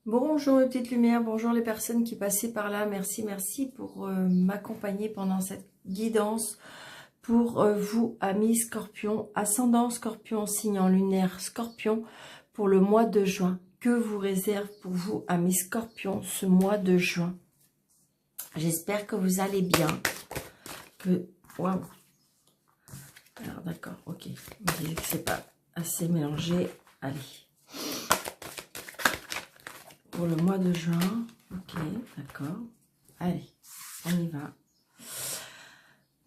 Bonjour les petites lumières, bonjour les personnes qui passaient par là. Merci pour m'accompagner pendant cette guidance. Pour vous, amis Scorpion, ascendant Scorpion, signe en lunaire Scorpion, pour le mois de juin. Que vous réserve pour vous, amis Scorpion, ce mois de juin? J'espère que vous allez bien. Waouh. Alors d'accord, ok. Vous me dites que c'est pas assez mélangé. Allez. Pour le mois de juin, ok, d'accord. Allez, on y va.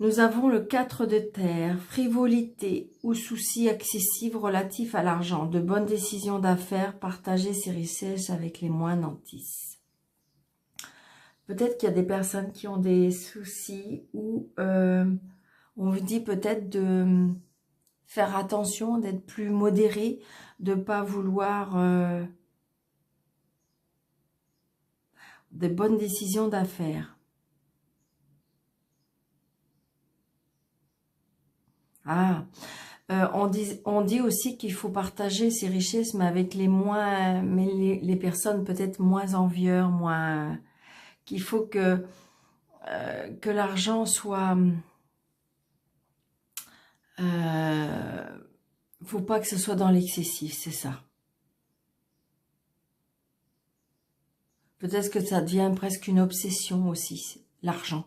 Nous avons le 4 de terre, frivolité ou soucis excessifs relatifs à l'argent, de bonnes décisions d'affaires, partager ses richesses avec les moins nantis. Peut-être qu'il y a des personnes qui ont des soucis ou on vous dit peut-être de faire attention, d'être plus modéré, de ne pas vouloir des bonnes décisions d'affaires. Ah, on dit aussi qu'il faut partager ses richesses, mais avec les moins, mais les personnes peut-être moins envieurs, moins, qu'il faut que l'argent soit, faut pas que ce soit dans l'excessif, c'est ça. Peut-être que ça devient presque une obsession aussi, l'argent.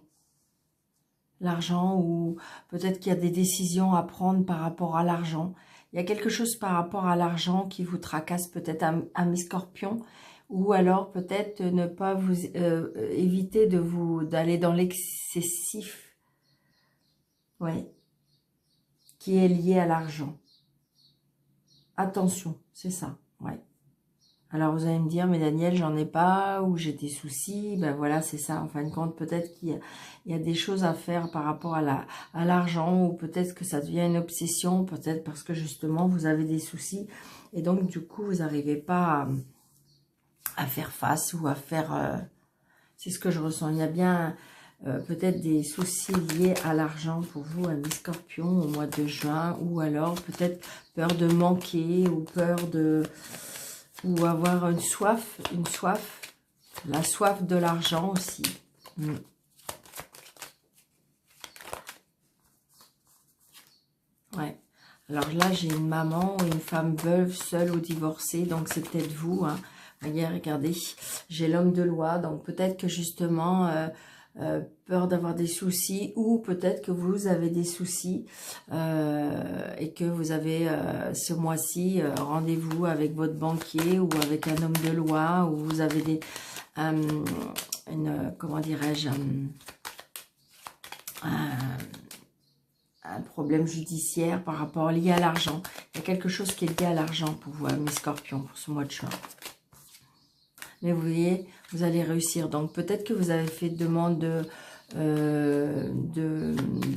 L'argent, ou peut-être qu'il y a des décisions à prendre par rapport à l'argent. Il y a quelque chose par rapport à l'argent qui vous tracasse peut-être, amis Scorpion, ou alors peut-être ne pas vous éviter d'aller dans l'excessif, ouais, qui est lié à l'argent. Attention, c'est ça, ouais. Alors vous allez me dire, mais Daniel, j'en ai pas, ou j'ai des soucis, ben voilà, c'est ça. En fin de compte, peut-être qu'il y a des choses à faire par rapport à l'argent, ou peut-être que ça devient une obsession, peut-être parce que justement, vous avez des soucis, et donc du coup, vous n'arrivez pas à faire face, ou à faire... c'est ce que je ressens. Il y a bien peut-être des soucis liés à l'argent pour vous, amis Scorpion, au mois de juin, ou alors peut-être peur de manquer, ou peur de... ou avoir une soif, la soif de l'argent aussi. Ouais. Alors là, j'ai une maman ou une femme veuve, seule ou divorcée, donc c'est peut-être vous. Hein. Regardez, j'ai l'homme de loi, donc peut-être que justement, peur d'avoir des soucis, ou peut-être que vous avez des soucis et que vous avez ce mois-ci rendez-vous avec votre banquier ou avec un homme de loi, ou vous avez des, comment dirais-je, un problème judiciaire par rapport lié à l'argent. Il y a quelque chose qui est lié à l'argent pour vous, mes Scorpions, pour ce mois de juin. Mais vous voyez, vous allez réussir. Donc peut-être que vous avez fait demande de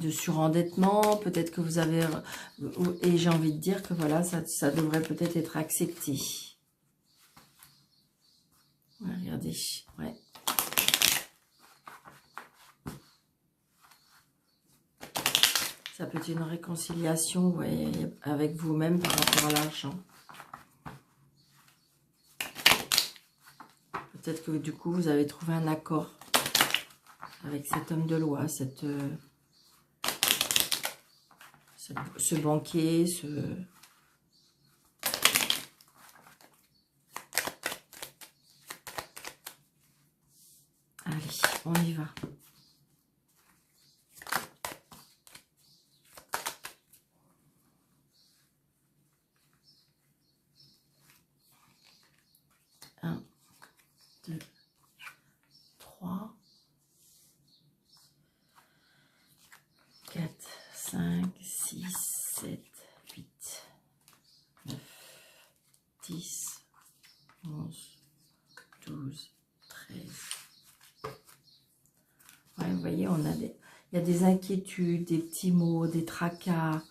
surendettement, peut-être que vous avez... Et j'ai envie de dire que voilà, ça devrait peut-être être accepté. Ouais, regardez, ouais. Ça peut être une réconciliation, ouais, avec vous-même par rapport à l'argent. Peut-être que du coup, vous avez trouvé un accord avec cet homme de loi, ce banquier, Allez, on y va. Un, 2, 3, 4, 5, 6, 7, 8, 9, 10, 11, 12, 13. Ouais, vous voyez, il y a des inquiétudes, des petits mots, des tracas.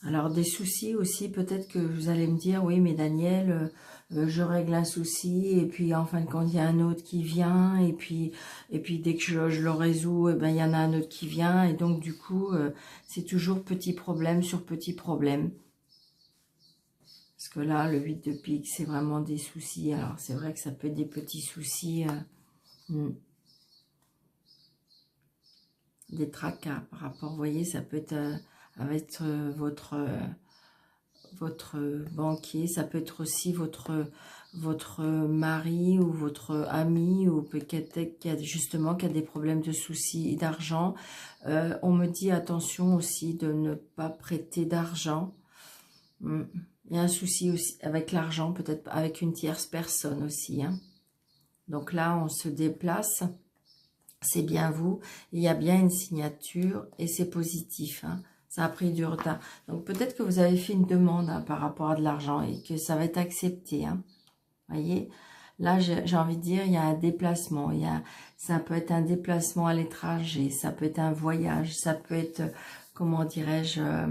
Alors, des soucis aussi, peut-être que vous allez me dire, oui, mais Daniel, je règle un souci, et puis en fin de compte, il y a un autre qui vient, et puis dès que je le résous, eh ben, il y en a un autre qui vient, et donc du coup, c'est toujours petit problème sur petit problème. Parce que là, le 8 de pique, c'est vraiment des soucis. Alors, c'est vrai que ça peut être des petits soucis, des tracas par rapport, vous voyez, ça peut être avec votre banquier, ça peut être aussi votre mari ou votre ami, ou peut-être qui a justement qui a des problèmes de soucis d'argent. On me dit attention aussi de ne pas prêter d'argent. Il y a un souci aussi avec l'argent, peut-être avec une tierce personne aussi. Hein. Donc là, on se déplace, c'est bien vous, il y a bien une signature et c'est positif. Hein. Ça a pris du retard. Donc peut-être que vous avez fait une demande par rapport à de l'argent et que ça va être accepté. Hein. Voyez, là j'ai envie de dire, il y a un déplacement. Ça peut être un déplacement à l'étranger, ça peut être un voyage, ça peut être, comment dirais-je,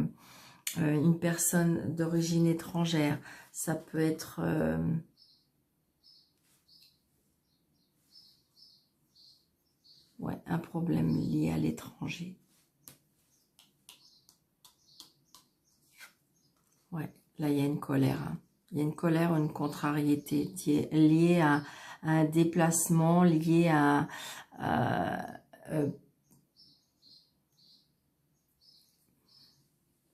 une personne d'origine étrangère, ça peut être ouais, un problème lié à l'étranger. Ouais, là il y a une colère. Hein. Il y a une colère, une contrariété liée à un déplacement, lié à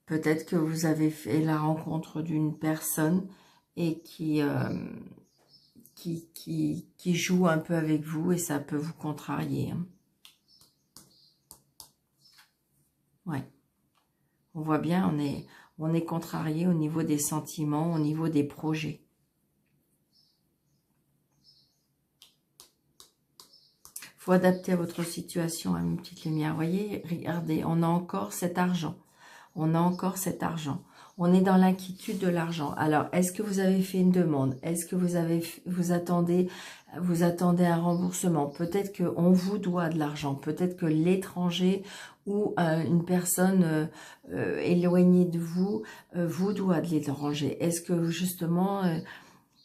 peut-être que vous avez fait la rencontre d'une personne et qui joue un peu avec vous et ça peut vous contrarier. Hein. Ouais. On voit bien, on est contrarié au niveau des sentiments, au niveau des projets. Il faut adapter à votre situation à une petite lumière. Vous voyez, regardez, on a encore cet argent. On a encore cet argent. On est dans l'inquiétude de l'argent. Alors, est-ce que vous avez fait une demande? Est-ce que vous attendez un remboursement? Peut-être qu'on vous doit de l'argent. Peut-être que l'étranger ou une personne éloignée de vous vous doit de l'étranger. Est-ce que justement,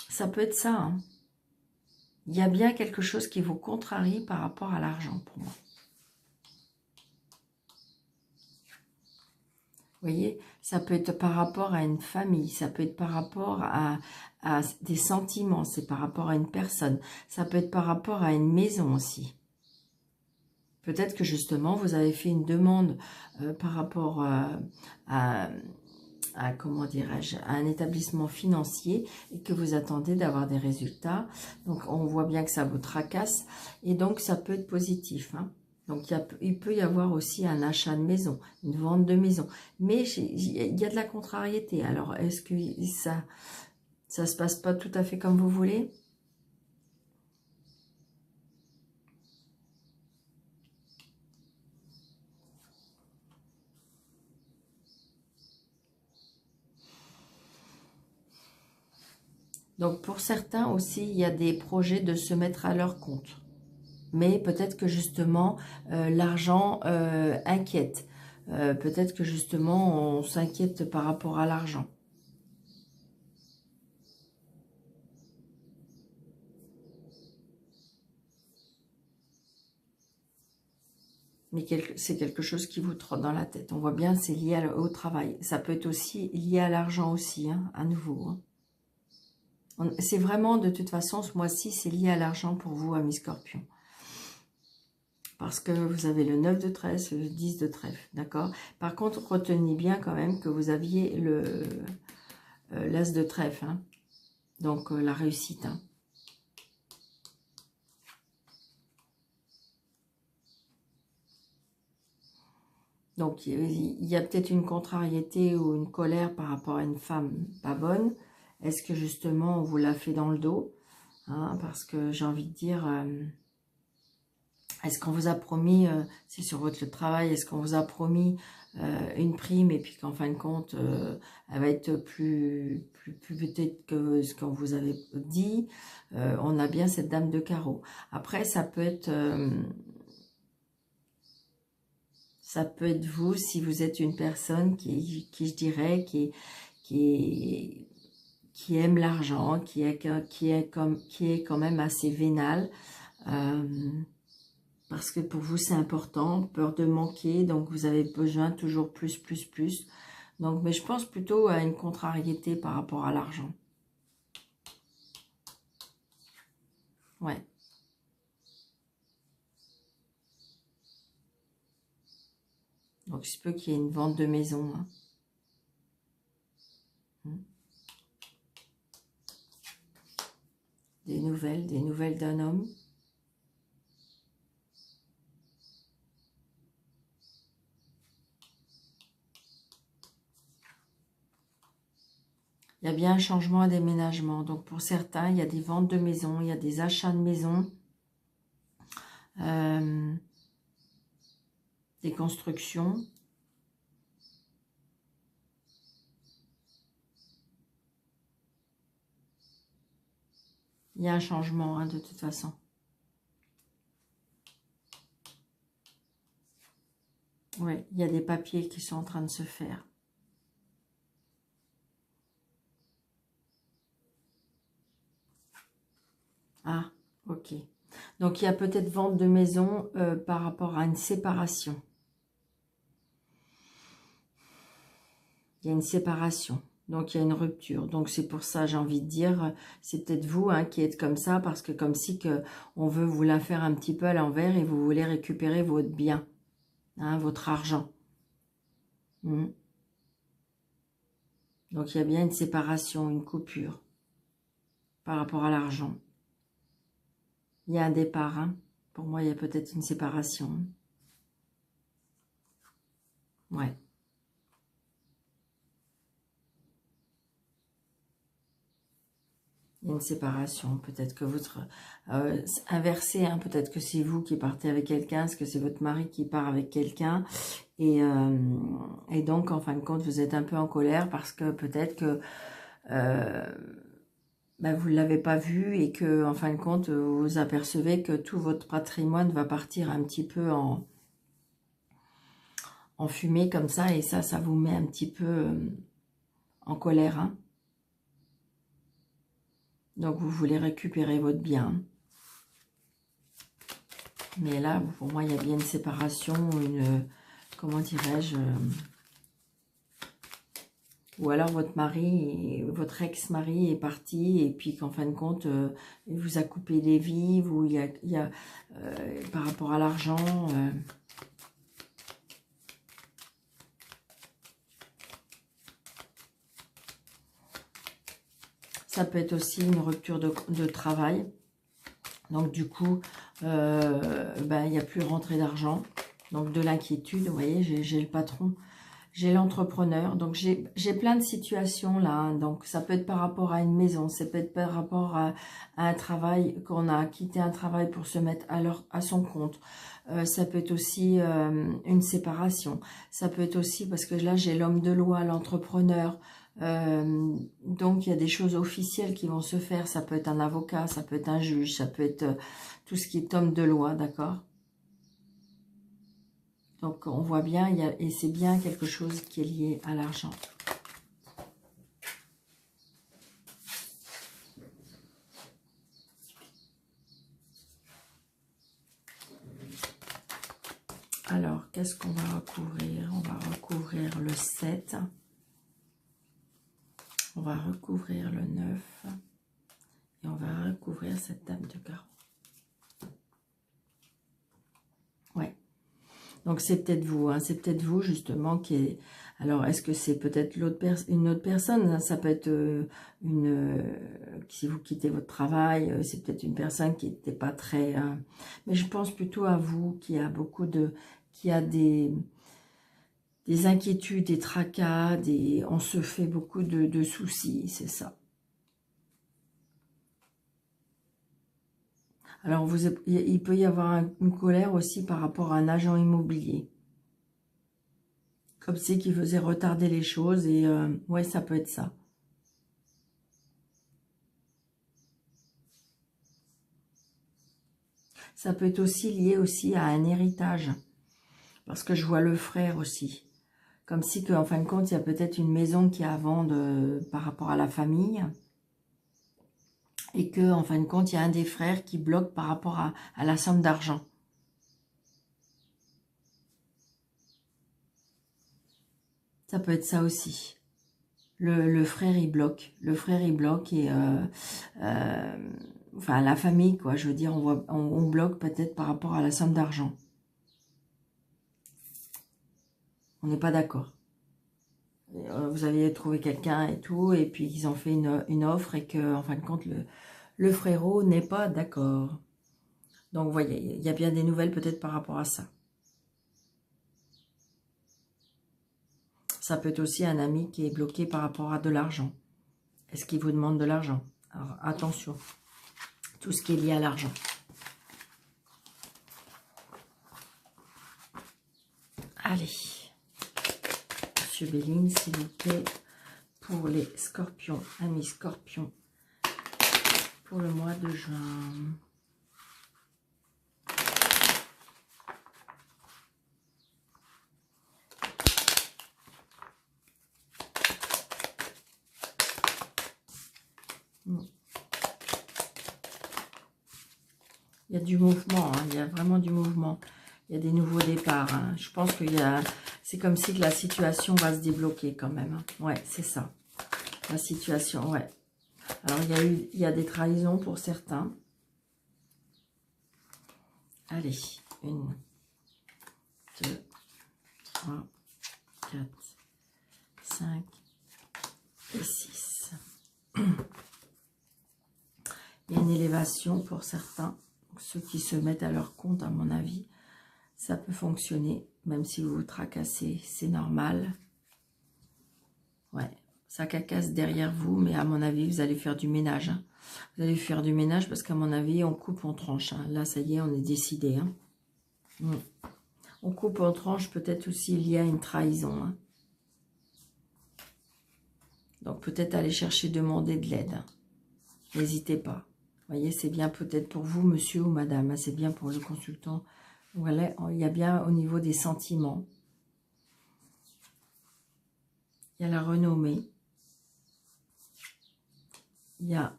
ça peut être ça, hein? Il y a bien quelque chose qui vous contrarie par rapport à l'argent pour moi. Vous voyez, ça peut être par rapport à une famille, ça peut être par rapport à des sentiments, c'est par rapport à une personne, ça peut être par rapport à une maison aussi. Peut-être que justement, vous avez fait une demande par rapport à comment dirais-je, à un établissement financier et que vous attendez d'avoir des résultats. Donc, on voit bien que ça vous tracasse et donc, ça peut être positif, hein. Donc, il peut y avoir aussi un achat de maison, une vente de maison. Mais il y a de la contrariété. Alors, est-ce que ça se passe pas tout à fait comme vous voulez? Donc, pour certains aussi, il y a des projets de se mettre à leur compte. Mais peut-être que justement, l'argent inquiète. Peut-être que justement, on s'inquiète par rapport à l'argent. Mais c'est quelque chose qui vous trotte dans la tête. On voit bien, c'est lié au travail. Ça peut être aussi lié à l'argent aussi, hein, à nouveau. Hein. C'est vraiment, de toute façon, ce mois-ci, c'est lié à l'argent pour vous, amis Scorpion. Parce que vous avez le 9 de trèfle, le 10 de trèfle, d'accord? Par contre, retenez bien quand même que vous aviez l'as de trèfle, hein, donc la réussite. Hein. Donc, il y a peut-être une contrariété ou une colère par rapport à une femme pas bonne. Est-ce que justement, on vous l'a fait dans le dos, hein? Parce que j'ai envie de dire... est-ce qu'on vous a promis, c'est sur votre travail, est-ce qu'on vous a promis une prime et puis qu'en fin de compte, elle va être plus peut-être que ce qu'on vous avait dit. On a bien cette dame de carreau. Après, ça peut être vous si vous êtes une personne qui je dirais, qui aime l'argent, qui est quand même assez vénale. Parce que pour vous, c'est important, peur de manquer, donc vous avez besoin toujours plus. Donc, mais je pense plutôt à une contrariété par rapport à l'argent. Ouais. Donc, il se peut qu'il y ait une vente de maison. Hein. Des nouvelles d'un homme. Il y a bien un changement, un déménagement. Donc, pour certains, il y a des ventes de maison, il y a des achats de maison, des constructions. Il y a un changement, hein, de toute façon. Oui, il y a des papiers qui sont en train de se faire. Ah, ok. Donc, il y a peut-être vente de maison par rapport à une séparation. Il y a une séparation. Donc, il y a une rupture. Donc, c'est pour ça, j'ai envie de dire, c'est peut-être vous, hein, qui êtes comme ça, parce que comme si que on veut vous la faire un petit peu à l'envers et vous voulez récupérer votre bien, hein, votre argent. Donc, il y a bien une séparation, une coupure par rapport à l'argent. Il y a un départ, hein. Pour moi, il y a peut-être une séparation. Ouais. Il y a une séparation. Peut-être que votre... inversé, hein. Peut-être que c'est vous qui partez avec quelqu'un, est-ce que c'est votre mari qui part avec quelqu'un. Et donc, en fin de compte, vous êtes un peu en colère parce que peut-être que... vous ne l'avez pas vu et que, en fin de compte, vous apercevez que tout votre patrimoine va partir un petit peu en fumée comme ça, et ça vous met un petit peu en colère. Hein. Donc, vous voulez récupérer votre bien. Mais là, pour moi, il y a bien une séparation, comment dirais-je, ou alors votre mari, votre ex-mari est parti et puis qu'en fin de compte, il vous a coupé les vies, ou il y a par rapport à l'argent... Ça peut être aussi une rupture de travail. Donc, du coup, il n'y a plus rentrée d'argent. Donc, de l'inquiétude. Vous voyez, j'ai le patron, j'ai l'entrepreneur. Donc, j'ai plein de situations là. Hein. Donc, ça peut être par rapport à une maison. Ça peut être par rapport à un travail, qu'on a quitté un travail pour se mettre à son compte. Ça peut être aussi une séparation. Ça peut être aussi, parce que là, j'ai l'homme de loi, l'entrepreneur. Donc, il y a des choses officielles qui vont se faire. Ça peut être un avocat, ça peut être un juge, ça peut être tout ce qui est homme de loi, d'accord? Donc, on voit bien, et c'est bien quelque chose qui est lié à l'argent. Alors, qu'est-ce qu'on va recouvrir? On va recouvrir le 7. On va recouvrir le 9. Et on va recouvrir cette dame de carreau. Ouais. Donc, c'est peut-être vous. Hein, c'est peut-être vous, justement, qui est... Alors, est-ce que c'est peut-être une autre personne? Ça peut être si vous quittez votre travail, c'est peut-être une personne qui n'était pas très... mais je pense plutôt à vous, qui a beaucoup de... qui a des inquiétudes, des tracas, on se fait beaucoup de soucis, c'est ça. Alors, il peut y avoir une colère aussi par rapport à un agent immobilier. Comme c'est qui faisait retarder les choses, et ouais, ça peut être ça. Ça peut être aussi lié aussi à un héritage. Parce que je vois le frère aussi. Comme si, en fin de compte, il y a peut-être une maison qui est à vendre par rapport à la famille. Et que, en fin de compte, il y a un des frères qui bloque par rapport à la somme d'argent. Ça peut être ça aussi. Le frère, il bloque. Le frère, il bloque et... enfin, la famille, quoi. Je veux dire, on bloque peut-être par rapport à la somme d'argent. On n'est pas d'accord. Vous allez trouver quelqu'un et tout, et puis ils ont fait une offre et que, en fin de compte, le frérot n'est pas d'accord. Donc, vous voyez, il y a bien des nouvelles peut-être par rapport à ça. Ça peut être aussi un ami qui est bloqué par rapport à de l'argent. Est-ce qu'il vous demande de l'argent? Alors, attention, tout ce qui est lié à l'argent. Allez, Monsieur Béline, s'il vous plaît, pour les scorpions, amis scorpions, pour le mois de juin. Il y a du mouvement, hein, il y a vraiment du mouvement. Il y a des nouveaux départs. Hein. Je pense qu'il y a... C'est comme si que la situation va se débloquer quand même. Hein. Ouais, c'est ça. La situation, ouais. Alors, il y a des trahisons pour certains. Allez, 1, 2, 3, 4, 5 et 6. Il y a une élévation pour certains. Donc, ceux qui se mettent à leur compte, à mon avis, ça peut fonctionner. Même si vous vous tracassez, c'est normal. Ouais, ça cacasse derrière vous, mais à mon avis, vous allez faire du ménage. Hein. Vous allez faire du ménage parce qu'à mon avis, on coupe, on tranche. Hein. Là, ça y est, on est décidé. Hein. On coupe, on tranche, peut-être aussi il y a une trahison. Hein. Donc, peut-être aller chercher, demander de l'aide. Hein. N'hésitez pas. Vous voyez, c'est bien peut-être pour vous, monsieur ou madame. Hein. C'est bien pour le consultant. Voilà, il y a bien au niveau des sentiments. Il y a la renommée. Il y a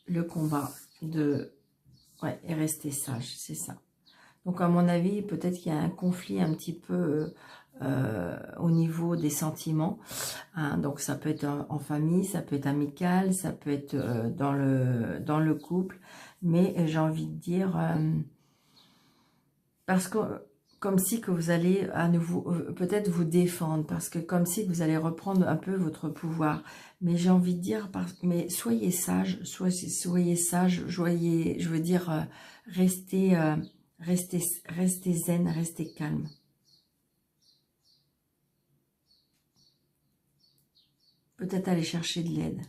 le combat de... Ouais, et rester sage, c'est ça. Donc, à mon avis, peut-être qu'il y a un conflit un petit peu au niveau des sentiments. Hein. Donc, ça peut être en famille, ça peut être amical, ça peut être dans le couple. Mais j'ai envie de dire... parce que comme si que vous allez à nouveau peut-être vous défendre, parce que comme si que vous allez reprendre un peu votre pouvoir. Mais j'ai envie de dire, mais soyez sage, soyez sage, je veux dire, restez zen, restez calme. Peut-être aller chercher de l'aide,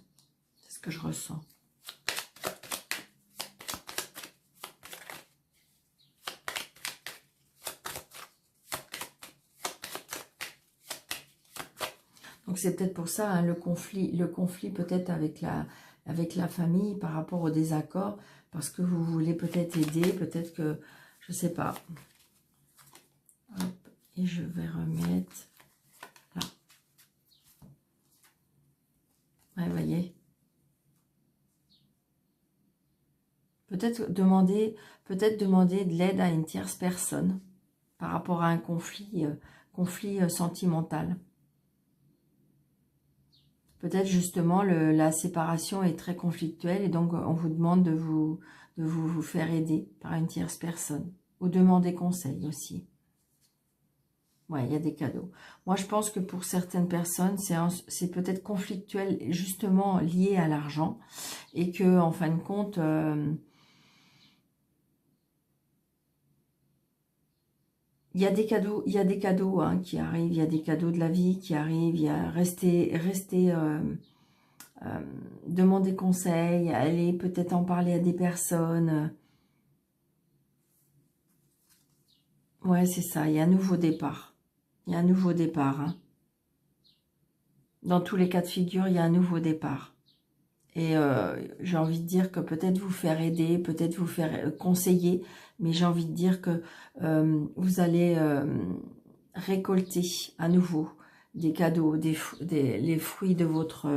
c'est ce que je ressens. Donc c'est peut-être pour ça, hein, le conflit peut-être avec la famille par rapport au désaccord, parce que vous voulez peut-être aider, peut-être que, je sais pas. Hop, et je vais remettre là. Ouais, vous voyez. Peut-être demander de l'aide à une tierce personne par rapport à un conflit sentimental. Peut-être justement la séparation est très conflictuelle et donc on vous demande de vous faire aider par une tierce personne. Ou demander conseil aussi. Ouais, il y a des cadeaux. Moi, je pense que pour certaines personnes, c'est peut-être conflictuel justement lié à l'argent et que en fin de compte... il y a des cadeaux hein, qui arrivent, il y a des cadeaux de la vie qui arrivent, il y a demander conseil, aller peut-être en parler à des personnes. Ouais, c'est ça, il y a un nouveau départ. Il y a un nouveau départ. Hein. Dans tous les cas de figure, il y a un nouveau départ. Et j'ai envie de dire que peut-être vous faire aider, peut-être vous faire conseiller, mais j'ai envie de dire que vous allez récolter à nouveau des cadeaux, les fruits de votre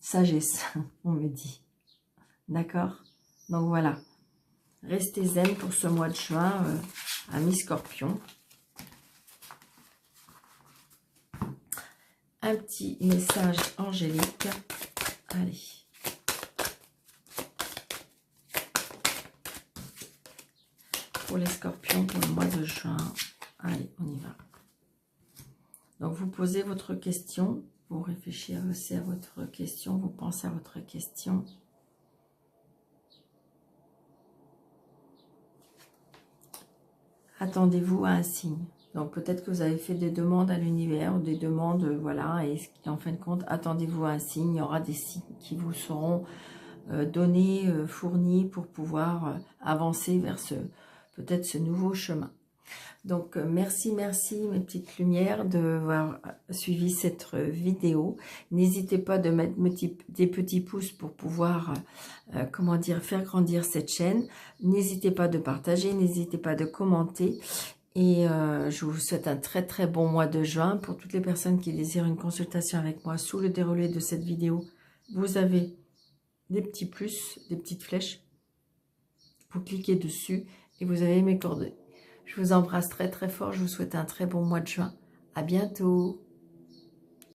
sagesse, on me dit. D'accord? Donc voilà. Restez zen pour ce mois de juin, amis scorpions. un petit message angélique. Allez. Pour les scorpions pour le mois de juin. Allez, on y va. Donc, vous posez votre question. Vous réfléchissez à votre question. Vous pensez à votre question. Attendez-vous à un signe. Donc, peut-être que vous avez fait des demandes à l'univers, ou des demandes, voilà, et en fin de compte, attendez-vous à un signe. Il y aura des signes qui vous seront donnés, fournis pour pouvoir avancer vers peut-être ce nouveau chemin. Donc, merci mes petites lumières d'avoir suivi cette vidéo. N'hésitez pas de mettre des petits pouces pour pouvoir, comment dire, faire grandir cette chaîne. N'hésitez pas de partager, n'hésitez pas de commenter. Et je vous souhaite un très très bon mois de juin. Pour toutes les personnes qui désirent une consultation avec moi, sous le déroulé de cette vidéo, vous avez des petits plus, des petites flèches. Vous cliquez dessus et vous avez mes coordonnées. Je vous embrasse très très fort, je vous souhaite un très bon mois de juin. À bientôt.